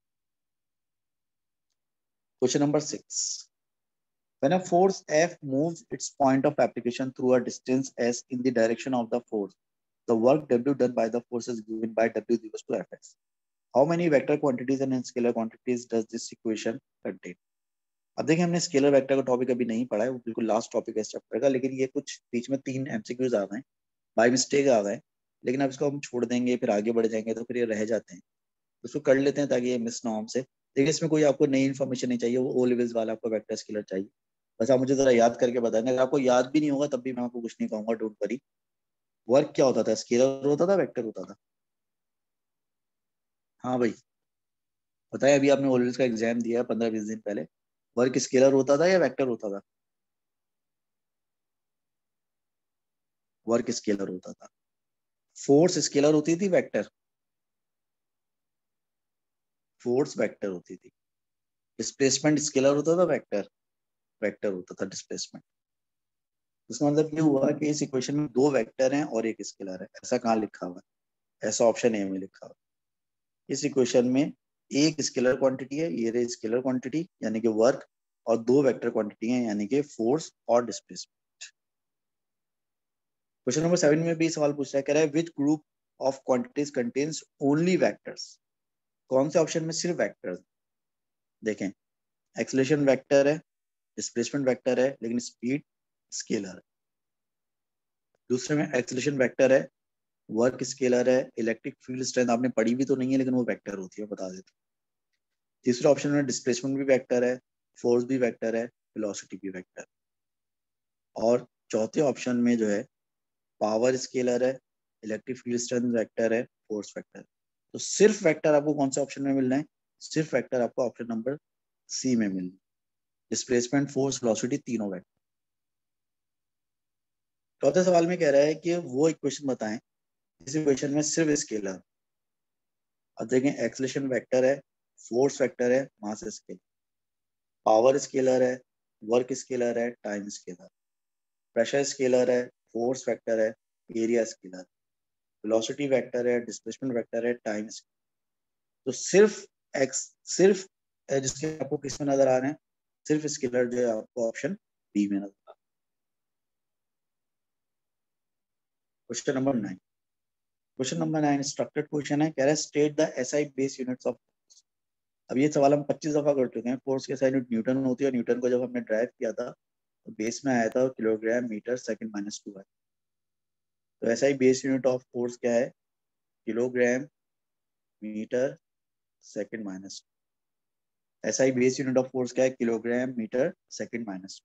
Question number 6, when a force F moves its point of application through a distance s in the direction of the force, the work W done by the force is given by W equals to Fx. How many vector quantities and scalar quantities does this equation contain? अब देखिए हमने स्केलर वेक्टर का टॉपिक अभी नहीं पढ़ा है, वो बिल्कुल लास्ट टॉपिक है इस चैप्टर का, लेकिन ये कुछ बीच में 3 एमसीक्यूज आ गए, बाय मिस्टेक आ गए, लेकिन अब इसको हम छोड़ देंगे, फिर आगे बढ़ जाएंगे तो फिर ये रह जाते हैं, तो उसको कर लेते हैं ताकि ये मिस ना हो हमसे। देखिए इसमें कोई आपको नई इन्फॉर्मेशन नहीं चाहिए, वो ओ लेवल्स वाला आपको वेक्टर स्केलर चाहिए। बस आप मुझे जरा याद करके बताएं, अगर आपको याद भी नहीं होगा तब भी मैं आपको कुछ नहीं कहूंगा, डोंट वरी। वर्क क्या होता था, स्केलर होता था वेक्टर होता था? हाँ भाई बताया, अभी आपने ओलेवल्स का एग्जाम दिया है 15-20 दिन पहले, वर्क स्केलर होता था या वेक्टर होता था? वर्क स्केलर होता था। फोर्स स्केलर होती थी वेक्टर? फोर्स वेक्टर होती थी। डिस्प्लेसमेंट स्केलर होता था वेक्टर? वेक्टर होता था डिस्प्लेसमेंट। इसका मतलब ये हुआ कि इस इक्वेशन में 2 वेक्टर हैं और एक स्केलर है, ऐसा कहाँ लिखा हुआ है? ऐसा ऑप्शन ए में लिखा हुआ है। इस इक्वेशन में एक स्केलर क्वांटिटी है, ये रही स्केलर क्वांटिटी यानी कि वर्क, और 2 वेक्टर क्वांटिटी है यानी कि फोर्स और डिस्प्लेसमेंट। क्वेश्चन नंबर 7 में भी सवाल पूछ रहा है, कह रहा है which group of quantities contains only vectors? कौन से ऑप्शन में सिर्फ वेक्टर्स? देखें, एक्सेलरेशन वेक्टर है, डिस्प्लेसमेंट वेक्टर है, लेकिन स्पीड स्केलर है। दूसरे में एक्सेलरेशन वेक्टर है, वर्क स्केलर है, इलेक्ट्रिक फील्ड स्ट्रेंथ आपने पढ़ी भी तो नहीं है लेकिन वो वेक्टर होती है, बता देते। तीसरे ऑप्शन में डिस्प्लेसमेंट भी वेक्टर है, फोर्स भी वेक्टर है, वेलोसिटी भी वेक्टर। और चौथे ऑप्शन में जो है पावर स्केलर है, इलेक्ट्रिक फील्ड स्ट्रेंथ वेक्टर है, फोर्स वेक्टर। तो सिर्फ वेक्टर आपको कौन से ऑप्शन में मिलना है? सिर्फ वेक्टर आपको ऑप्शन नंबर सी में मिलना है, डिस्प्लेसमेंट फोर्स वेलोसिटी तीनों वेक्टर। चौथे सवाल में कह रहा है कि वो इक्वेशन बताएं इस इक्वेशन में सिर्फ स्केलर। अब देखें, एक्सेलरेशन वेक्टर है, फोर्स वेक्टर है, मास स्केलर, पावर स्केलर है, वर्क स्केलर है, टाइम स्केलर, प्रेशर स्केलर है, फोर्स वेक्टर है, एरिया स्केलर, वेलोसिटी वेक्टर है, डिस्प्लेसमेंट वेक्टर है, टाइम स्केलर। तो सिर्फ जिसके आपको किस में नजर आ रहे हैं, सिर्फ स्केलर जो है आपको ऑप्शन बी में नजर आ रहा है। Question number 9, question number 9 structured question है, कह रहा है state the SI base units of. अब ये सवाल हम 25 दफा कर चुके हैं। फोर्स की एसआई यूनिट न्यूटन होती है, न्यूटन को जब हमने ड्राइव किया था तो बेस में आया था किलोग्राम मीटर सेकंड माइनस 2 है। तो SI base unit of force क्या है? Kilogram metre second minus. SI base unit of force क्या है? Kilogram metre second minus.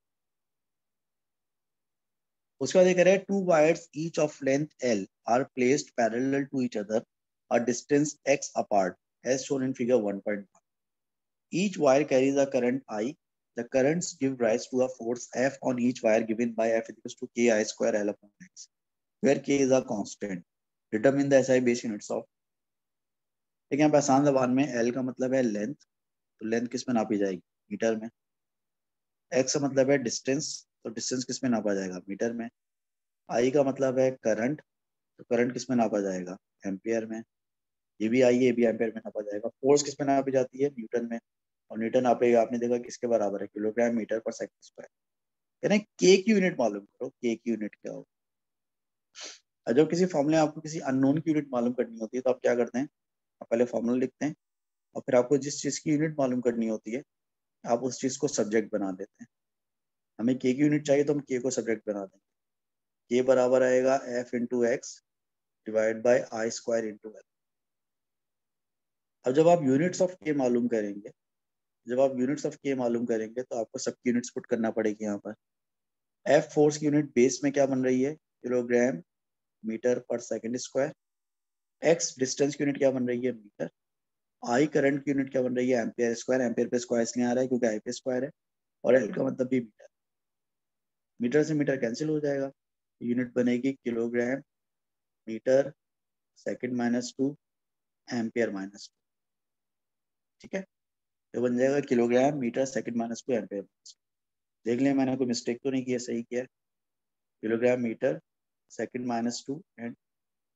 उसके बाद ये कह रहा है two wires each of length L are placed parallel to each other a distance x apart as shown in figure 1.1. Each wire carries a current I. The currents give rise to a force F on each wire given by F equals to K I square L upon X, where K is a constant. Determine the SI base units of. देखिए यहाँ पे आसान जबान में L का मतलब है लेंथ, तो लेंथ किस में नापी जाएगी? मीटर में। X का मतलब है डिस्टेंस, तो डिस्टेंस किस में नापा जाएगा? मीटर में। I का मतलब है करंट, तो करंट किस में नापा जाएगा? एम्पियर में। ये भी आई है, ये भी एम्पियर में नापा जाएगा। फोर्स किस में नापी जाती है? न्यूटन में। और न्यूटन नापेगा, आपने देखा किसके बराबर है? किलोग्राम मीटर पर सेकंड स्क्वायर। यानी के की यूनिट मालूम करो, के की यूनिट क्या हो। और जब किसी फॉर्मूले आपको किसी अननोन की यूनिट मालूम करनी होती है तो आप क्या करते हैं? आप पहले फॉर्मूला लिखते हैं और फिर आपको जिस चीज की यूनिट मालूम करनी होती है आप उस चीज को सब्जेक्ट बना देते हैं। हमें के की यूनिट चाहिए तो हम के को सब्जेक्ट बना देंगे। के बराबर आएगा F into x divide by I square into L. अब जब आप यूनिट्स ऑफ के मालूम करेंगे, जब आप यूनिट्स ऑफ के मालूम करेंगे तो आपको सबकी यूनिट्स पुट करना पड़ेगी यहाँ पर। एफ फोर्स की यूनिट बेस में क्या बन रही है? किलोग्राम मीटर पर सेकंड स्क्वायर। एक्स डिस्टेंस की यूनिट क्या बन रही है? मीटर। आई करंट की यूनिट क्या बन रही है, एम्पियर स्क्वायर। एम्पियर पे स्क्वायर इसलिए आ रहा है क्योंकि आई पे स्क्वायर है, और एल का मतलब भी मीटर। मीटर से मीटर कैंसिल हो जाएगा, यूनिट बनेगी kilogram metre second minus 2 ampere minus 2। ठीक है, तो बन जाएगा kilogram metre second minus 2 ampere minus 2। देख लिया मैंने कोई मिस्टेक तो नहीं किया, सही किया। Kilogram metre second minus 2 and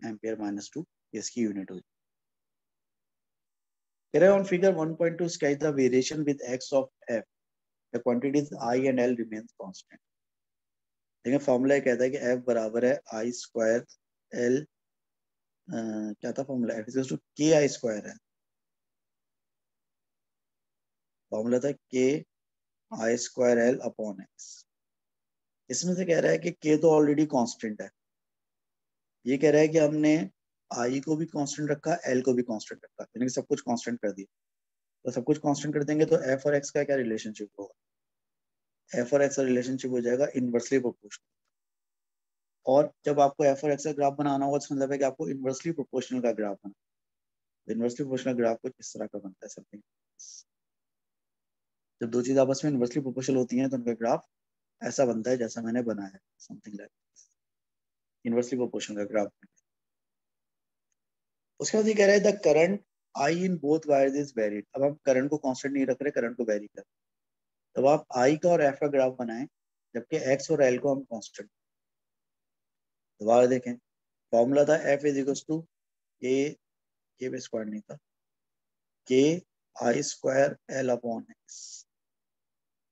ampere minus 2 इसकी यूनिट होगी। कह रहे on figure 1.2 sketch the variation with x of f, the quantities I and L remains constant। देखिए फॉर्मूला कहता है कि f बराबर है आई स्क्वायर एल, क्या था फॉर्मूला, f इक्वल्स टू के आई स्क्वायर है। फॉर्मूला था के आई स्क्वायर एल अपॉन एक्स। इसमें से कह रहा है कि के तो ऑलरेडी कांस्टेंट है, ये कह रहा है कि हमने आई को भी कांस्टेंट रखा, एल को भी कांस्टेंट रखा, यानी कि सब कुछ कांस्टेंट कर दिया। तो सब कुछ कांस्टेंट कर देंगे तो एफ और एक्स का क्या रिलेशनशिप होगा, एफ और एक्स का रिलेशनशिप हो जाएगा इनवर्सली प्रोपोर्शनल। और जब आपको एफ और एक्स का ग्राफ बनाना होगा तो मतलब है कि आपको इनवर्सली प्रोपोर्शनल का ग्राफ बनाना। इनवर्सली प्रोपोर्शनल ग्राफ कुछ इस तरह का बनता है समथिंग। जब दो चीज आपस में इनवर्सली प्रोपोर्शनल होती हैं तो उनका ग्राफ ऐसा बनता है जैसा मैंने बनाया है, समथिंग लाइक इनवर्सली प्रोपोर्शनल का ग्राफ। उसके बाद ये कह रहा है the current I in both wires is varied. अब हम करंट को कांस्टेंट नहीं रख रहे, करंट को वेरी कर। तब आप आई का और एफ का ग्राफ बनाएं, जबकि एक्स और एल को हम कांस्टेंट। दोबारा देखें, फॉर्मूला था एफ इज इक्वल टू के पे स्क्वायर नहीं था, के आई स्क्वायर एल अपॉन एक्स।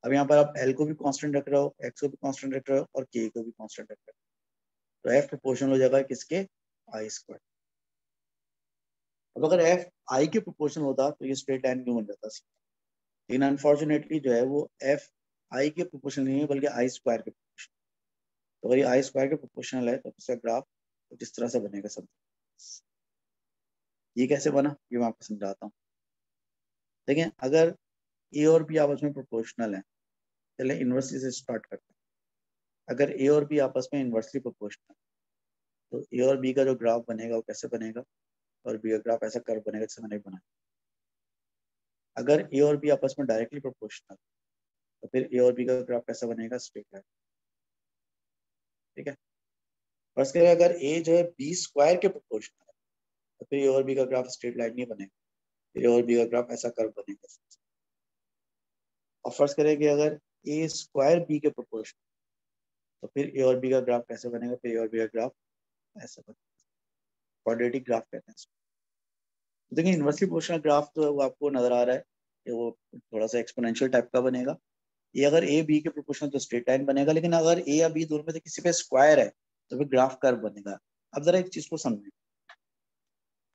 अब यहाँ पर आप एल को भी कांस्टेंट रख रहे हो, एक्स को भी कांस्टेंट रख रहे हो, और के को भी कांस्टेंट रख रहे हो, तो एफ प्रोपोर्शनल हो जाएगा किसके, आई स्क्वायर। अब अगर एफ आई के प्रोपोर्शनल होता तो ये स्ट्रेट लाइन क्यों बन जाता, लेकिन अनफॉर्चुनेटली जो है वो एफ आई के प्रोपोर्शनल नहीं है बल्कि आई स्क्वायर के प्रोपोर्शनल। तो अगर ये आई स्क्वायर के प्रोपोर्शनल है तो इसका ग्राफ कुछ इस तरह से बनेगा सब। ये कैसे बना ये मैं आपको समझाता हूँ। देखिए अगर ए और बी आपस में प्रोपोर्शनल है, चले इनवर्सली से स्टार्ट करते हैं। अगर ए और बी आपस में इनवर्सली प्रोपोर्शनल, तो ए और बी का जो ग्राफ बनेगा वो कैसे बनेगा, और बी का ग्राफ ऐसा कर्व बनेगा जैसे मैंने बनाया। अगर ए और बी आपस में डायरेक्टली प्रोपोर्शनल, तो फिर ए और बी का ग्राफ कैसा बनेगा, स्ट्रेट लाइन। ठीक है, फर्स्ट करें अगर ए जो है बी स्क्वायर के प्रोपोर्शनल है, तो फिर ए और बी का ग्राफ स्ट्रेट लाइन नहीं बनेगा, फिर ए और बी का ग्राफ ऐसा कर्व बनेगा। और फर्स्ट करें कि अगर ए स्क्वायर बी के प्रोपोर्शनल, तो फिर ए और बी का ग्राफ कैसे बनेगा, फिर ए और बी का ग्राफ ऐसा बनेगा। क्वाड्रेटिक ग्राफ कहते हैं इसको। देखिए इनवर्सली प्रोपोर्शनल ग्राफ तो वो आपको नजर आ रहा है कि वो थोड़ा सा एक्सपोनेंशियल टाइप का बनेगा। ये अगर ए बी के प्रोपोर्शनल तो स्ट्रेट लाइन बनेगा, लेकिन अगर ए या बी दोनों में से किसी पे स्क्वायर है तो फिर ग्राफ कर्व बनेगा। अब जरा एक चीज को समझें,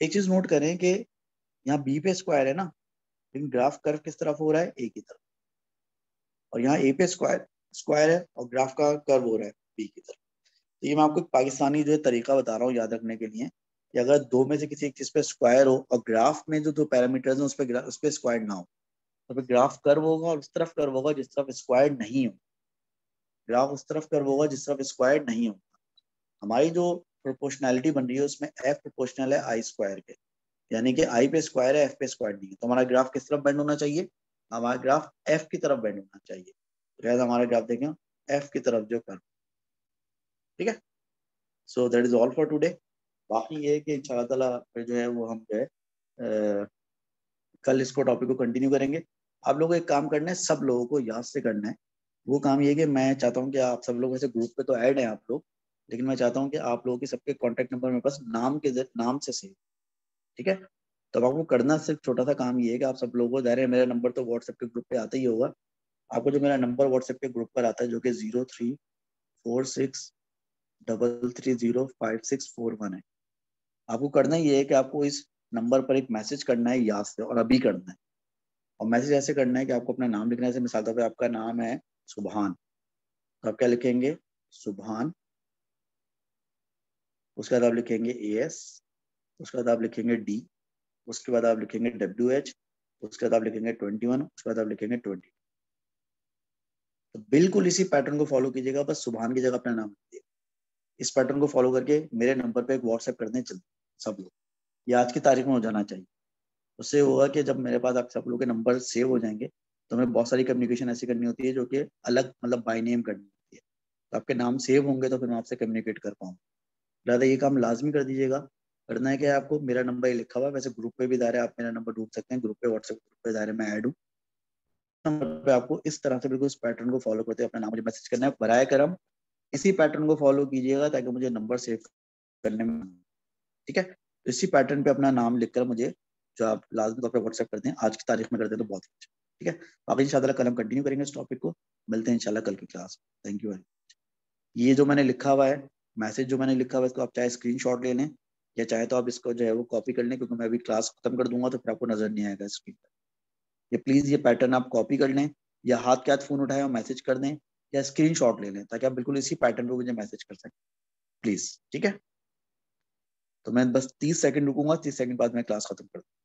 एक चीज नोट करें कि यहाँ बी पे स्क्वायर है ना, लेकिन ग्राफ कर्व किस तरफ हो रहा है, ए की तरफ। और यहाँ ए पे स्क्वायर स्क्वायर है और ग्राफ का कर्व हो रहा है बी की तरफ। तो ये मैं आपको एक पाकिस्तानी जो है तरीका बता रहा हूँ याद रखने के लिए, कि अगर दो में से किसी एक चीज पे स्क्वायर हो और ग्राफ में जो दो पैरामीटर्स हैं उस पर स्क्वायर ना हो, तो फिर ग्राफ कर्व होगा और उस तरफ कर्व होगा जिस तरफ स्क्वायर नहीं हो। ग्राफ उस तरफ कर्व होगा जिस तरफ स्क्वायर नहीं हो। हमारी जो प्रोपोर्शनैलिटी बन रही है उसमें एफ प्रोपोर्शनल है आई स्क्वायर के, यानी कि आई पे स्क्वायर है, एफ पे स्क्वायर नहीं है। तो हमारा ग्राफ किस तरफ बेंड होना चाहिए, हमारा ग्राफ एफ की तरफ बेंड होना चाहिए। तो हमारा ग्राफ देखें एफ की तरफ जो कर्व। ठीक है, so that is all for today. बाकी ये है कि इंशाल्लाह ताला फिर जो है वो हम जो है कल इसको टॉपिक को कंटिन्यू करेंगे। आप लोगों को एक काम करना है, सब लोगों को याद से करना है। वो काम ये है कि मैं चाहता हूँ कि आप सब लोग ऐसे ग्रुप पे तो ऐड हैं आप लोग, लेकिन मैं चाहता हूँ कि आप लोगों के सबके कॉन्टैक्ट नंबर मेरे पास नाम से सेव। ठीक है, तो अब आपको करना सिर्फ छोटा सा काम ये है कि आप सब लोगों को दायरे, मेरा नंबर तो व्हाट्सएप के ग्रुप पे आता ही होगा। आपको जो मेरा नंबर व्हाट्सएप के ग्रुप पर आता है जो कि 0346330561 है, आपको करना ये है कि आपको इस नंबर पर एक मैसेज करना है याद से, और अभी करना है। और मैसेज ऐसे करना है कि आपको अपना नाम लिखना है। जैसे मिसाल तौर पर आपका नाम है सुभान, तो आप क्या लिखेंगे, सुभान। उसके बाद आप लिखेंगे AS, उसके बाद आप लिखेंगे D, उसके बाद आप लिखेंगे WH, उसके बाद आप लिखेंगे 21, उसके बाद आप लिखेंगे 20। तो बिल्कुल इसी पैटर्न को फॉलो कीजिएगा, बस सुभान की जगह अपना नाम लिखिए। इस पैटर्न को फॉलो करके मेरे नंबर पे एक व्हाट्सएप कर दें सब लोग, ये आज की तारीख में हो जाना चाहिए। उससे होगा कि जब मेरे पास आप सब लोगों के नंबर सेव हो जाएंगे तो हमें बहुत सारी कम्युनिकेशन ऐसी करनी होती है जो कि अलग मतलब बाय नेम करनी होती है। तो आपके नाम सेव होंगे तो फिर मैं आपसे कम्युनिकेट कर पाऊँ। लिहाजा ये काम लाजमी कर दीजिएगा। करना है क्या आपको, मेरा नंबर ये लिखा हुआ है, वैसे ग्रुप पे भी दायरे आप मेरा नंबर ढूंढ सकते हैं, ग्रुप पे व्हाट्सएप ग्रुप पे दायरे में ऐड हूँ। नंबर पे आपको इस तरह से बिल्कुल इस पैटर्न को फॉलो करते हुए अपना नाम मुझे मैसेज करना है, बराए करम इसी पैटर्न को फॉलो कीजिएगा ताकि मुझे नंबर सेव करने में, ठीक है। इसी पैटर्न पे अपना नाम लिखकर मुझे जो आप लाजमी तौर पर व्हाट्सएप कर दें, आज की तारीख में कर दें तो बहुत अच्छा, ठीक है। बाकी इंशाल्लाह कल हम कंटिन्यू करेंगे इस टॉपिक को। मिलते हैं इंशाल्लाह कल की क्लास। Thank you. ये जो मैंने लिखा हुआ है मैसेज जो मैंने लिखा हुआ है इसको आप चाहे स्क्रीनशॉट ले लें या चाहे तो आप इसको जो है वो कॉपी कर लें, क्योंकि मैं अभी क्लास खत्म कर दूंगा तो फिर आपको नजर नहीं आएगा स्क्रीन पर। ये प्लीज ये पैटर्न आप कॉपी कर लें या हाथ के हाथ फोन उठाएं और मैसेज कर दें या स्क्रीनशॉट ले लें ताकि आप बिल्कुल इसी पैटर्न पे मुझे मैसेज कर सकें प्लीज, ठीक है। तो मैं बस 30 सेकंड रुकूंगा, 30 सेकंड बाद मैं क्लास खत्म कर दूंगा।